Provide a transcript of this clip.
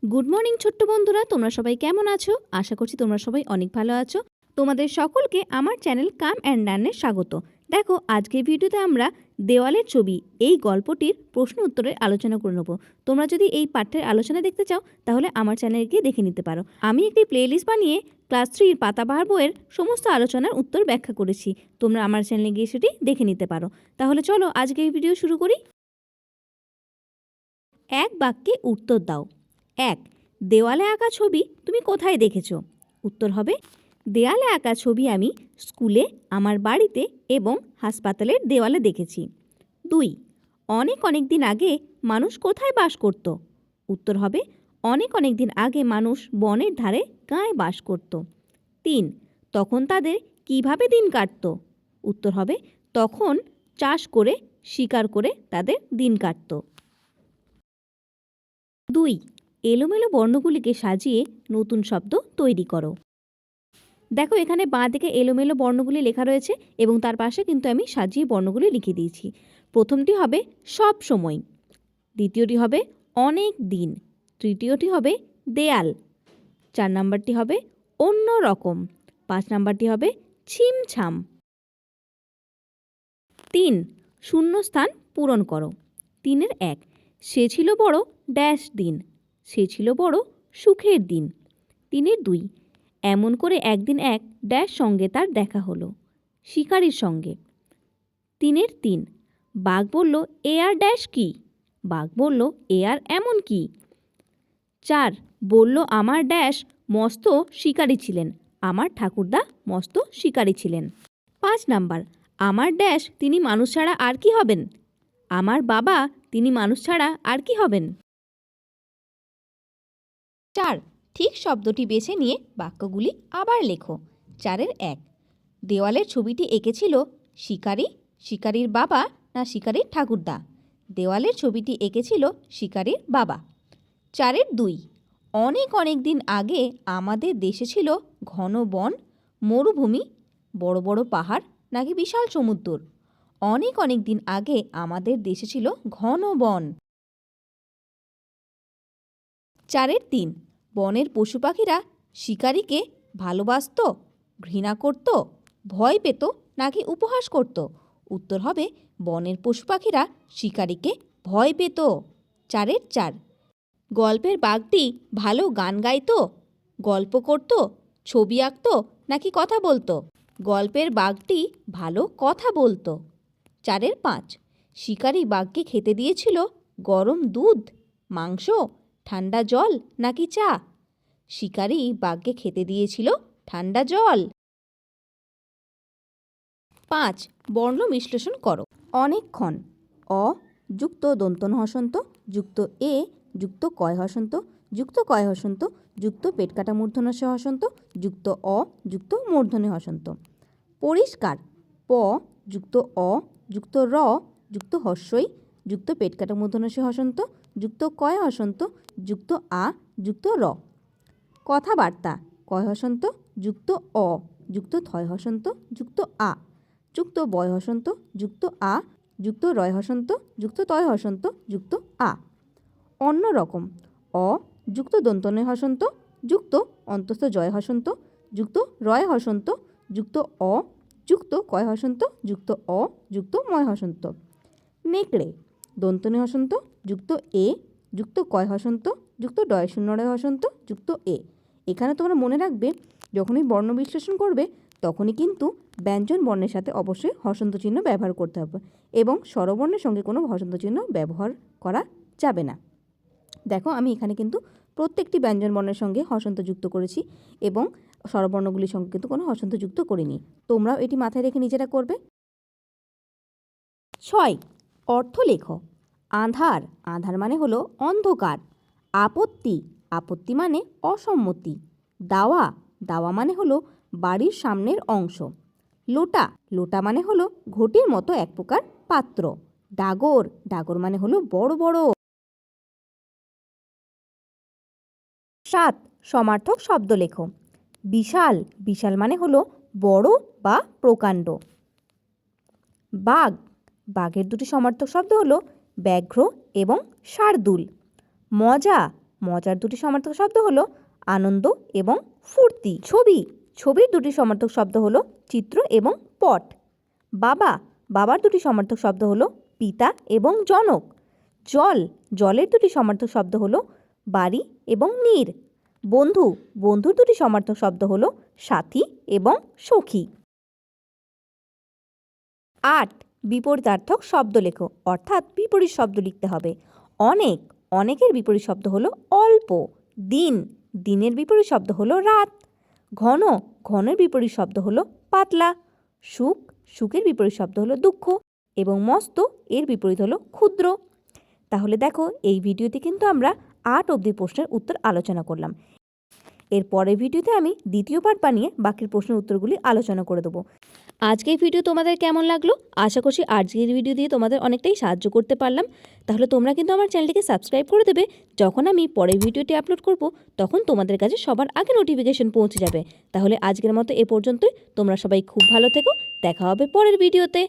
Good morning ছোট্ট বন্ধুরা, তোমরা সবাই কেমন আছো? আশা করছি তোমরা সবাই অনেক ভালো আছো। তোমাদের সকলকে আমার চ্যানেল কাম অ্যান্ড লার্নে স্বাগত। দেখো, আজকের ভিডিওতে আমরা দেওয়ালের ছবি এই গল্পটির প্রশ্ন উত্তরের আলোচনা করে নেব। তোমরা যদি এই পাঠের আলোচনা দেখতে চাও তাহলে আমার চ্যানেলে গিয়ে দেখে নিতে পারো। আমি একটি প্লেলিস্ট বানিয়ে ক্লাস 3 পাতাবাহার বইয়ের সমস্ত আলোচনার উত্তর ব্যাখ্যা করেছি। তোমরা আমার চ্যানেলে গিয়ে সেটি দেখে নিতে পারো। তাহলে চলো আজকে এই ভিডিও শুরু করি। এক বাক্যে উত্তর দাও। 1. দেওয়ালে আঁকা ছবি তুমি কোথায় দেখেছো? উত্তর হবে, দেয়ালে আঁকা ছবি আমি স্কুলে, আমার বাড়িতে এবং হাসপাতালের দেওয়ালে দেখেছি। 2. অনেক অনেক দিন আগে মানুষ কোথায় বাস করত? উত্তর হবে, অনেক অনেক দিন আগে মানুষ বনের ধারে গাঁয়ে বাস করত। 3. তখন তাদের কিভাবে দিন কাটত? উত্তর হবে, তখন চাষ করে শিকার করে তাদের দিন কাটত। 2. এলোমেলো বর্ণগুলিকে সাজিয়ে নতুন শব্দ তৈরি করো। দেখো, এখানে বাঁ দিকে এলোমেলো বর্ণগুলি লেখা রয়েছে এবং তার পাশে কিন্তু আমি সাজিয়ে বর্ণগুলি লিখে দিয়েছি। প্রথমটি হবে সব সময়, দ্বিতীয়টি হবে অনেক দিন, তৃতীয়টি হবে দেয়াল, 4 নম্বরটি হবে অন্য রকম, 5 নম্বরটি হবে ছিমছাম। 3. শূন্যস্থান পূরণ করো। 3-এর 1, সে ছিল বড় ড্যাশ দিন, সে ছিল বড় সুখের দিন। 3-এর 2, এমন করে একদিন এক ড্যাশ সঙ্গে তার দেখা হলো, শিকারীর সঙ্গে। 3-এর 3, বাঘ বলল এ আর ড্যাশ কি? বাঘ বলল এ আর এমন কি? 4, বলল আমার ড্যাশ মস্ত শিকারী ছিলেন, আমার ঠাকুরদা মস্ত শিকারী ছিলেন। 5 নাম্বার, আমার ড্যাশ তিনি মানুষ ছাড়া আর কি হবেন? আমার বাবা তিনি মানুষ ছাড়া আর কি হবেন? 4. ঠিক শব্দটি বেছে নিয়ে বাক্যগুলি আবার লেখো। 4-এর 1, দেওয়ালের ছবিটি এঁকেছিল শিকারী, শিকারীর বাবা না শিকারীর ঠাকুরদা? দেওয়ালের ছবিটি এঁকেছিল শিকারীর বাবা। 4-এর 2, অনেক অনেক দিন আগে আমাদের দেশে ছিল ঘন বন, মরুভূমি, বড় বড় পাহাড় নাকি বিশাল সমুদ্র? অনেক অনেক দিন আগে আমাদের দেশে ছিল ঘন বন। 4-এর 3, বনের পশু পাখিরা শিকারীকে ভালোবাসত, ঘৃণা করত, ভয় পেত নাকি উপহাস করত? উত্তর হবে, বনের পশু পাখিরা শিকারীকে ভয় পেত। 4-এর 4, গল্পের বাঘটি ভালো গান গাইতো, গল্প করত, ছবি আঁকত নাকি কথা বলতো? গল্পের বাঘটি ভালো কথা বলতো। 4-এর 5, শিকারী বাঘকে খেতে দিয়েছিল গরম দুধ, মাংস, ঠান্ডা জল নাকি চা? শিকারী বাঘকে খেতে দিয়েছিল ঠান্ডা জল। 5. বর্ণ বিশ্লেষণ করো। অনেকক্ষণ, অ যুক্ত দন্তন্য হসন্ত যুক্ত এ যুক্ত কয় হসন্ত যুক্ত কয় হসন্ত যুক্ত পেট কাটা মূর্ধন্য ষ হসন্ত যুক্ত অ যুক্ত মূর্ধন্য হসন্ত। পরিষ্কার, প যুক্ত অ যুক্ত র যুক্ত হস্যই যুক্ত পেট কাটা মূর্ধন্য ষ হসন্ত যুক্ত কয় হসন্ত যুক্ত আ যুক্ত র। কথাবার্তা, কয় হসন্ত যুক্ত অ যুক্ত থয় হসন্ত যুক্ত আ যুক্ত বয় হসন্ত যুক্ত আ যুক্ত রয় হসন্ত যুক্ত তয় হসন্ত যুক্ত আ। অন্য রকম, অ যুক্ত দন্তন্য হসন্ত যুক্ত অন্তস্থ জয় হসন্ত যুক্ত রয় হসন্ত যুক্ত অ যুক্ত কয় হসন্ত যুক্ত অ যুক্ত ময় হসন্ত। নেকড়ে, দন্তন্য হসন্ত যুক্ত এ যুক্ত কয় হসন্ত যুক্ত ডয় শূন্য রয় হসন্ত যুক্ত এ। এখানে তোমরা মনে রাখবে, যখনই বর্ণ বিশ্লেষণ করবে তখনই কিন্তু ব্যঞ্জন বর্ণের সাথে অবশ্যই হসন্ত চিহ্ন ব্যবহার করতে হবে এবং স্বরবর্ণের সঙ্গে কোনো হসন্ত চিহ্ন ব্যবহার করা যাবে না। দেখো, আমি এখানে কিন্তু প্রত্যেকটি ব্যঞ্জন বর্ণের সঙ্গে হসন্ত যুক্ত করেছি এবং স্বরবর্ণগুলির সঙ্গে কিন্তু কোনো হসন্ত যুক্ত করিনি। তোমরাও এটি মাথায় রেখে নিজেরা করবে। 6. অর্থ লেখো। আঁধার, আঁধার মানে হলো অন্ধকার। আপত্তি, আপত্তি মানে অসম্মতি। দাওয়া, দাওয়া মানে হলো বাড়ির সামনের অংশ। লোটা, লোটা মানে হলো ঘটির মতো এক প্রকার পাত্র। ডাগর, ডাগর মানে হলো বড় বড়। 7. সমার্থক শব্দ লেখো। বিশাল, বিশাল মানে হলো বড় বা প্রকাণ্ড। বাঘ, বাঘের দুটি সমার্থক শব্দ হলো ব্যাঘ্র এবং শার্দুল। মজা, মজার দুটি সমার্থক শব্দ হলো আনন্দ এবং ফুর্তি। ছবি, ছবির দুটি সমার্থক শব্দ হলো চিত্র এবং পট। বাবা, বাবার দুটি সমার্থক শব্দ হলো পিতা এবং জনক। জল, জলের দুটি সমার্থক শব্দ হলো বাড়ি এবং নীর। বন্ধু, বন্ধুর দুটি সমার্থক শব্দ হলো সাথী এবং সখী। 8, বিপরীতার্থক শব্দ লেখো, অর্থাৎ বিপরীত শব্দ লিখতে হবে। অনেক, অনেকের বিপরীত শব্দ হলো অল্প। দিন, দিনের বিপরীত শব্দ হলো রাত। ঘন, ঘনের বিপরীত শব্দ হলো পাতলা। সুখ, সুখের বিপরীত শব্দ হলো দুঃখ। এবং মস্ত, এর বিপরীত হলো ক্ষুদ্র। তাহলে দেখো, এই ভিডিওতে কিন্তু আমরা 8 অবধি প্রশ্নের উত্তর আলোচনা করলাম। এর পরের ভিডিওতে আমি দ্বিতীয় পার্ট বানিয়ে বাকির প্রশ্নের উত্তরগুলি আলোচনা করে দেবো। আজকের ভিডিও তোমাদের কেমন লাগলো? আশা করছি আজকের ভিডিও দিয়ে তোমাদের অনেকটাই সাহায্য করতে পারলাম। তাহলে তোমরা কিন্তু আমার চ্যানেলটিকে সাবস্ক্রাইব করে দেবে। যখন আমি পরের ভিডিওটি আপলোড করব তখন তোমাদের কাছে সবার আগে নোটিফিকেশন পৌঁছে যাবে। তাহলে আজকের মতো এ পর্যন্তই। তোমরা সবাই খুব ভালো থেকো। দেখা হবে পরের ভিডিওতে।